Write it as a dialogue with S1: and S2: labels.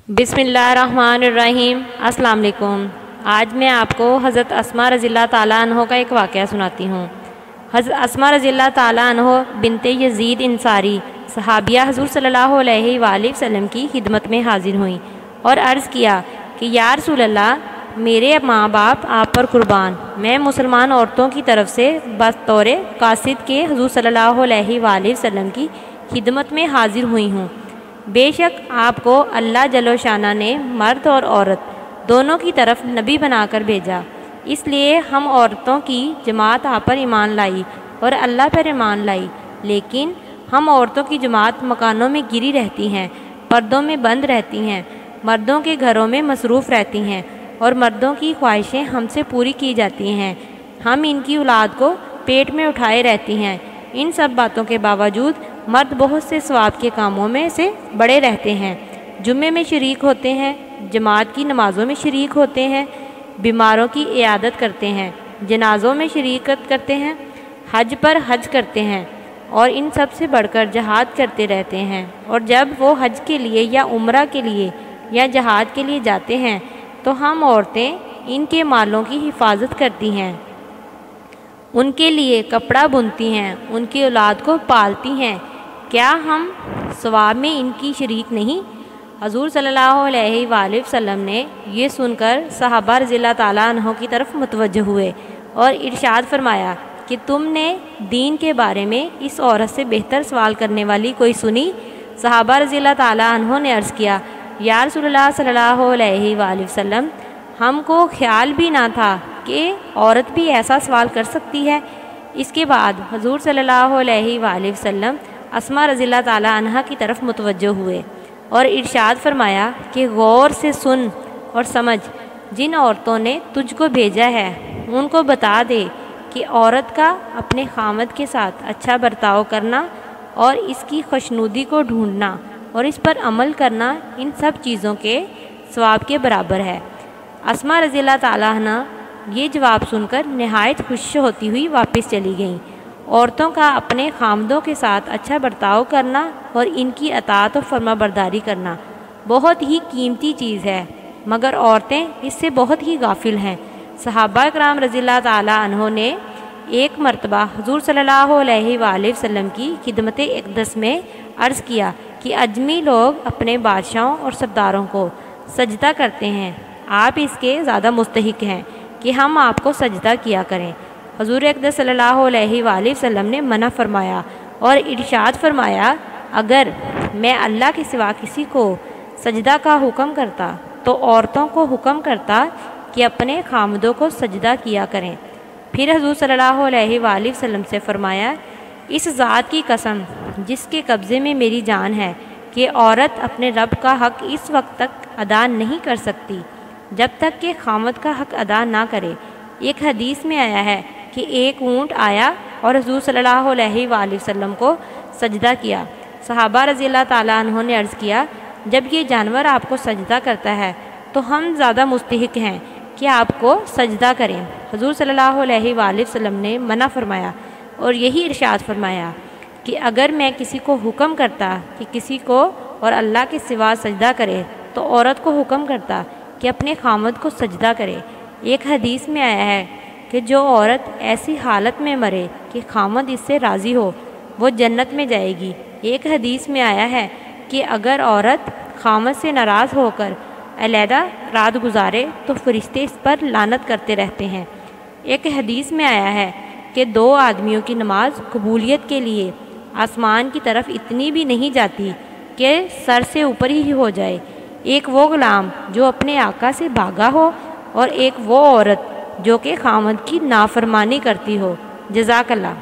S1: बिस्मिल्लाहिर्रहमानिर्रहीम। अस्सलाम वालेकुम। आज मैं आपको हज़रत अस्मा रज़ी अल्लाह ताला अन्हो का एक वाक़या सुनाती हूँ। हज़रत अस्मा रज़ी अल्लाह ताला अन्हो बिनते यज़ीद इंसारी सहाबिया हुज़ूर सल्लल्लाहु अलैहि वसल्लम की खिदमत में हाजिर हुई और अर्ज़ किया कि या रसूल अल्लाह, मेरे माँ बाप आप पर कुर्बान, मैं मुसलमान औरतों की तरफ से बतौर कासिद के हुज़ूर सल्लल्लाहु अलैहि वसल्लम की खिदमत में हाजिर हुई हूँ। बेशक आपको अल्लाह जल्ल शाना ने मर्द और औरत दोनों की तरफ नबी बनाकर भेजा, इसलिए हम औरतों की जमात आप पर ईमान लाई और अल्लाह पर ईमान लाई। लेकिन हम औरतों की जमात मकानों में गिरी रहती हैं, पर्दों में बंद रहती हैं, मर्दों के घरों में मसरूफ़ रहती हैं और मर्दों की ख्वाहिशें हमसे पूरी की जाती हैं। हम इनकी औलाद को पेट में उठाए रहती हैं। इन सब बातों के बावजूद मर्द बहुत से सवाब के कामों में से बड़े रहते हैं। जुम्मे में शरीक होते हैं, जमात की नमाज़ों में शरीक होते हैं, बीमारों की इयादत करते हैं, जनाज़ों में शरीकत करते हैं, हज पर हज करते हैं और इन सब से बढ़कर जहाद करते रहते हैं। और जब वो हज के लिए या उम्रा के लिए या जहाद के लिए जाते हैं तो हम औरतें इनके मालों की हिफाजत करती हैं, उनके लिए कपड़ा बुनती हैं, उनकी औलाद को पालती हैं। क्या हम सवाब में इनकी शरीक नहीं? हजूर सल्लल्लाहु अलैहि वसल्लम ने ये सुनकर सहाबा रज़ी अल्लाह ताला अन्हो की तरफ मुतवज्जह हुए और इरशाद फरमाया कि तुमने दीन के बारे में इस औरत से बेहतर सवाल करने वाली कोई सुनी? सहाबा रज़ी अल्लाह ताला अन्हो ने अर्ज़ किया, या रसूलल्लाह सल्लल्लाहु अलैहि वसल्लम, हमको ख्याल भी ना था कि औरत भी ऐसा सवाल कर सकती है। इसके बाद हजूर सल्लल्लाहु अलैहि वसल्लम अस्मा रज़ी अल्लाह ताला अन्हा की तरफ मुतवज्जह हुए और इरशाद फरमाया कि गौर से सुन और समझ, जिन औरतों ने तुझको भेजा है उनको बता दे कि औरत का अपने खामद के साथ अच्छा बर्ताव करना और इसकी खुशनुदी को ढूंढना और इस पर अमल करना इन सब चीज़ों के सवाब के बराबर है। अस्मा रज़ी अल्लाह ताला अन्हा ये जवाब सुनकर नहायत खुश होती हुई वापस चली गईं। औरतों का अपने खामदों के साथ अच्छा बर्ताव करना और इनकी अतात और फर्माबरदारी करना बहुत ही कीमती चीज़ है, मगर औरतें इससे बहुत ही गाफिल हैं। सहाबा कराम रज़ी अल्लाह ताला अन्हो ने एक मरतबा हुज़ूर सल्लल्लाहु अलैहि वसल्लम की खिदमत इक़दस में अर्ज़ किया कि अजमी लोग अपने बादशाहों और सरदारों को सजदा करते हैं, आप इसके ज़्यादा मुस्तहिक हैं कि हम आपको सजदा किया करें। हुज़ूर अक़दस सल्लल्लाहु अलैहि वसल्लम ने मना फरमाया और इरशाद फरमाया, अगर मैं अल्लाह के सिवा किसी को सजदा का हुक्म करता तो औरतों को हुक्म करता कि अपने खामदों को सजदा किया करें। फिर हुज़ूर सल्लल्लाहु अलैहि वसल्लम से फरमाया, इस ज़ात की कसम जिसके कब्ज़े में मेरी जान है कि औरत अपने रब का हक़ इस वक्त तक अदा नहीं कर सकती जब तक कि खामद का हक़ अदा ना करे। एक हदीस में आया है कि एक ऊँट आया और हुज़ूर सल्लल्लाहु अलैहि वसल्लम को सजदा किया। सहाबा रज़ी अल्लाह ताला अन्हों ने अर्ज़ किया, जब ये जानवर आपको सजदा करता है तो हम ज़्यादा मुस्तहिक हैं कि आपको सजदा करें। हुज़ूर सल्लल्लाहु अलैहि वसल्लम ने मना फरमाया और यही इरशाद फरमाया कि अगर मैं किसी को हुक्म करता कि किसी को और अल्लाह के सिवा सजदा करे तो औरत को हुक्म करता कि अपने खामद को सजदा करे। एक हदीस में आया है कि जो औरत ऐसी हालत में मरे कि खामद इससे राज़ी हो वो जन्नत में जाएगी। एक हदीस में आया है कि अगर औरत खामद से नाराज़ होकर अलहदा रात गुजारे तो फरिश्ते इस पर लानत करते रहते हैं। एक हदीस में आया है कि दो आदमियों की नमाज कबूलियत के लिए आसमान की तरफ इतनी भी नहीं जाती कि सर से ऊपर ही हो जाए। एक वो ग़ुलाम जो अपने आका से भागा हो और एक वो औरत जो कि खामद की नाफरमानी करती हो। जज़ाकल्लाह।